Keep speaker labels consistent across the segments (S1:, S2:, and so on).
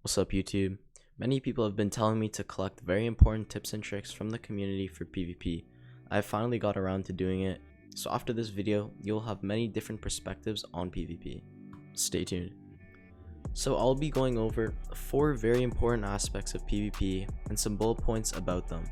S1: What's up, YouTube? Many people have been telling me to collect very important tips and tricks from the community for PvP. I finally got around to doing it, so after this video, you'll have many different perspectives on PvP. Stay tuned. So I'll be going over 4 very important aspects of PvP and some bullet points about them.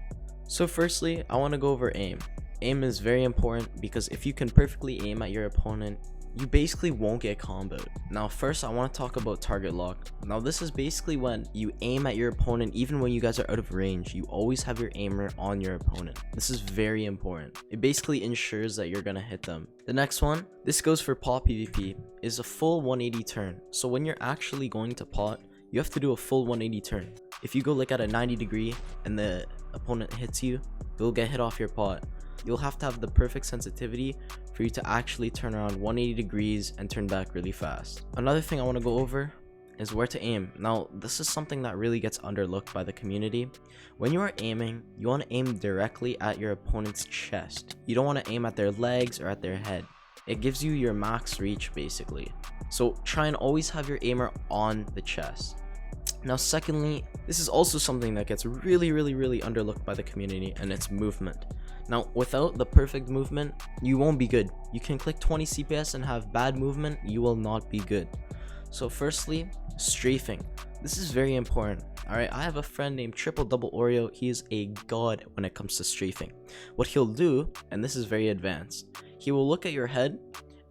S1: So firstly, I want to go over aim. Aim is very important because if you can perfectly aim at your opponent, you basically won't get comboed. Now first, I want to talk about target lock. Now this is basically when you aim at your opponent even when you guys are out of range. You always have your aimer on your opponent. This is very important. It basically ensures that you're gonna hit them. The next one, this goes for pot PvP, is a full 180 turn. So when you're actually going to pot, you have to do a full 180 turn. If you go like at a 90 degree and the opponent hits you, you'll get hit off your pot. You'll have to have the perfect sensitivity for you to actually turn around 180 degrees and turn back really fast. Another thing I want to go over is where to aim. Now, this is something that really gets underlooked by the community. When you are aiming, you want to aim directly at your opponent's chest. You don't want to aim at their legs or at their head. It gives you your max reach basically. So try and always have your aimer on the chest. Now secondly, this is also something that gets really underlooked by the community, and it's movement. Now without the perfect movement, you won't be good. You can click 20 CPS and have bad movement, you will not be good. So firstly, strafing. This is very important. Alright, I have a friend named TripleDoubleOreo. He is a god when it comes to strafing. What he'll do, and this is very advanced, he will look at your head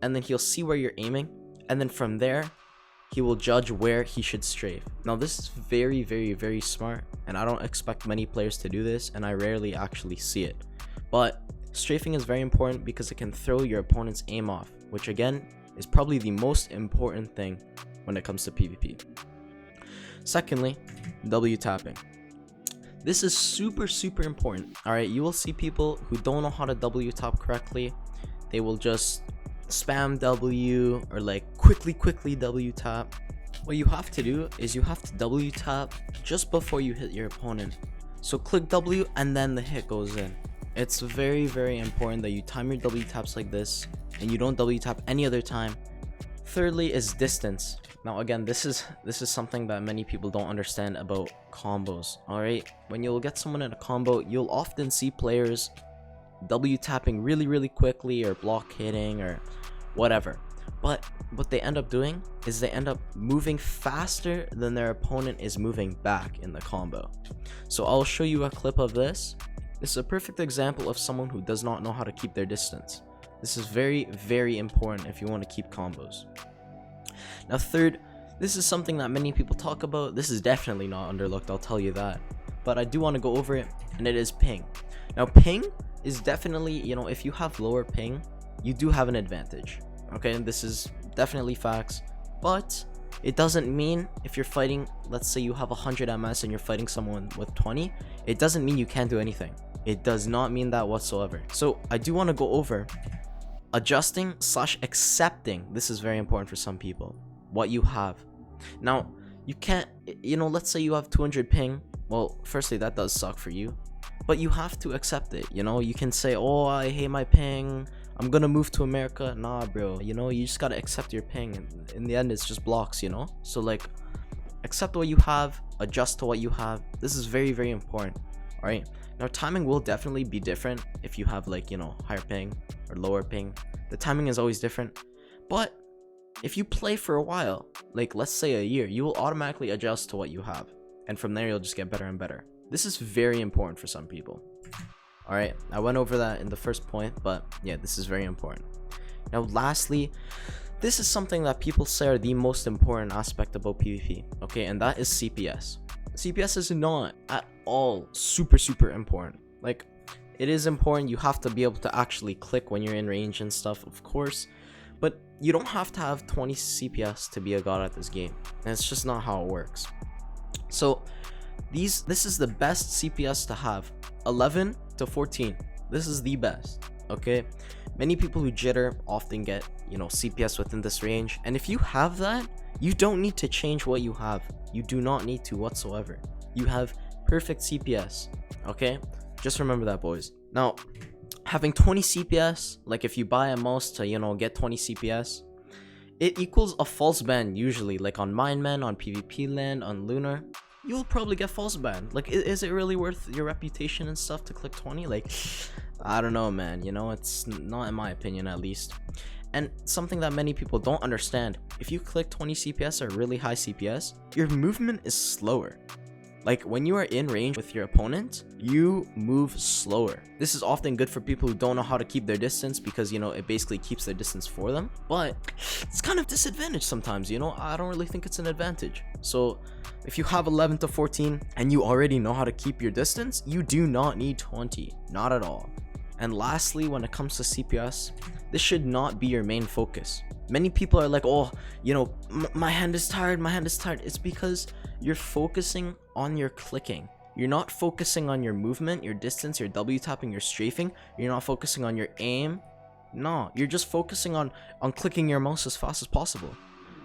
S1: and then he'll see where you're aiming, and then from there he will judge where he should strafe. Now this is very smart, and I don't expect many players to do this, and I rarely actually see it. But strafing is very important because it can throw your opponent's aim off, which again is probably the most important thing when it comes to PvP. Secondly, W tapping. This is super important. Alright, you will see people who don't know how to W tap correctly. They will just spam W or like quickly W tap. What you have to do is you have to W tap just before you hit your opponent. So click W and then the hit goes in. It's very important that you time your W taps like this and you don't W tap any other time. Thirdly is distance. Now again, this is something that many people don't understand about combos. Alright, when you'll get someone in a combo, you'll often see players W tapping really quickly or block hitting or whatever, but what they end up doing is they end up moving faster than their opponent is moving back in the combo. So I'll show you a clip of this. This is a perfect example of someone who does not know how to keep their distance. This is very important if you want to keep combos. Now third, this is something that many people talk about. This is definitely not underlooked, I'll tell you that, but I do want to go over it, and it is ping. Now ping is definitely, you know, if you have lower ping, you do have an advantage. Okay, and this is definitely facts, but it doesn't mean if you're fighting, let's say you have 100 MS and you're fighting someone with 20, it doesn't mean you can't do anything. It does not mean that whatsoever. So I do want to go over adjusting / accepting. This is very important for some people, what you have. Now you can't, you know, let's say you have 200 ping. Well, firstly, that does suck for you, but you have to accept it. You know, you can say, oh, I hate my ping, I'm gonna move to America. Nah bro, you know, you just gotta accept your ping, and in the end it's just blocks, you know. So like, accept what you have, adjust to what you have. This is very important. All right, now timing will definitely be different if you have like, you know, higher ping or lower ping. The timing is always different, but if you play for a while, like let's say a year, you will automatically adjust to what you have, and from there you'll just get better and better. This is very important for some people. Alright, I went over that in the first point, but yeah, this is very important. Now lastly, this is something that people say are the most important aspect about PvP, okay, and that is CPS. CPS is not at all super important. Like, it is important, you have to be able to actually click when you're in range and stuff, of course, but you don't have to have 20 CPS to be a god at this game, and it's just not how it works. So this is the best CPS to have, 11 to 14. This is the best. Okay, many people who jitter often get, you know, CPS within this range, and if you have that, you don't need to change what you have. You do not need to whatsoever. You have perfect CPS. Okay, just remember that, boys. Now having 20 CPS, like if you buy a mouse to, you know, get 20 CPS, it equals a false ban usually. Like on minemen, on pvpland, on lunar, you'll probably get false banned. Like, is it really worth your reputation and stuff to click 20? Like, I don't know, man. You know, it's not in my opinion, at least. And something that many people don't understand, if you click 20 CPS or really high CPS, your movement is slower. Like, when you are in range with your opponent, you move slower. This is often good for people who don't know how to keep their distance, because, you know, it basically keeps their distance for them. But it's kind of disadvantage sometimes, you know. I don't really think it's an advantage. So if you have 11 to 14 and you already know how to keep your distance, you do not need 20. Not at all. And lastly, when it comes to CPS, this should not be your main focus. Many people are like, oh, you know, my hand is tired, my hand is tired. It's because you're focusing on your clicking. You're not focusing on your movement, your distance, your W tapping, your strafing. You're not focusing on your aim. No, you're just focusing on clicking your mouse as fast as possible.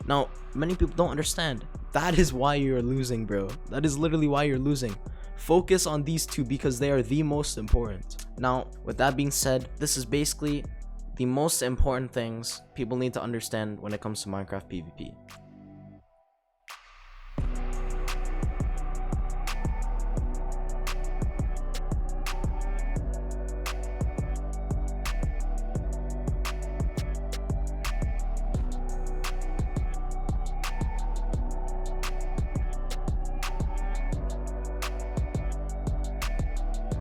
S1: Now, many people don't understand. That is why you're losing, bro. That is literally why you're losing. Focus on these two because they are the most important. Now, with that being said, this is basically the most important things people need to understand when it comes to Minecraft PvP.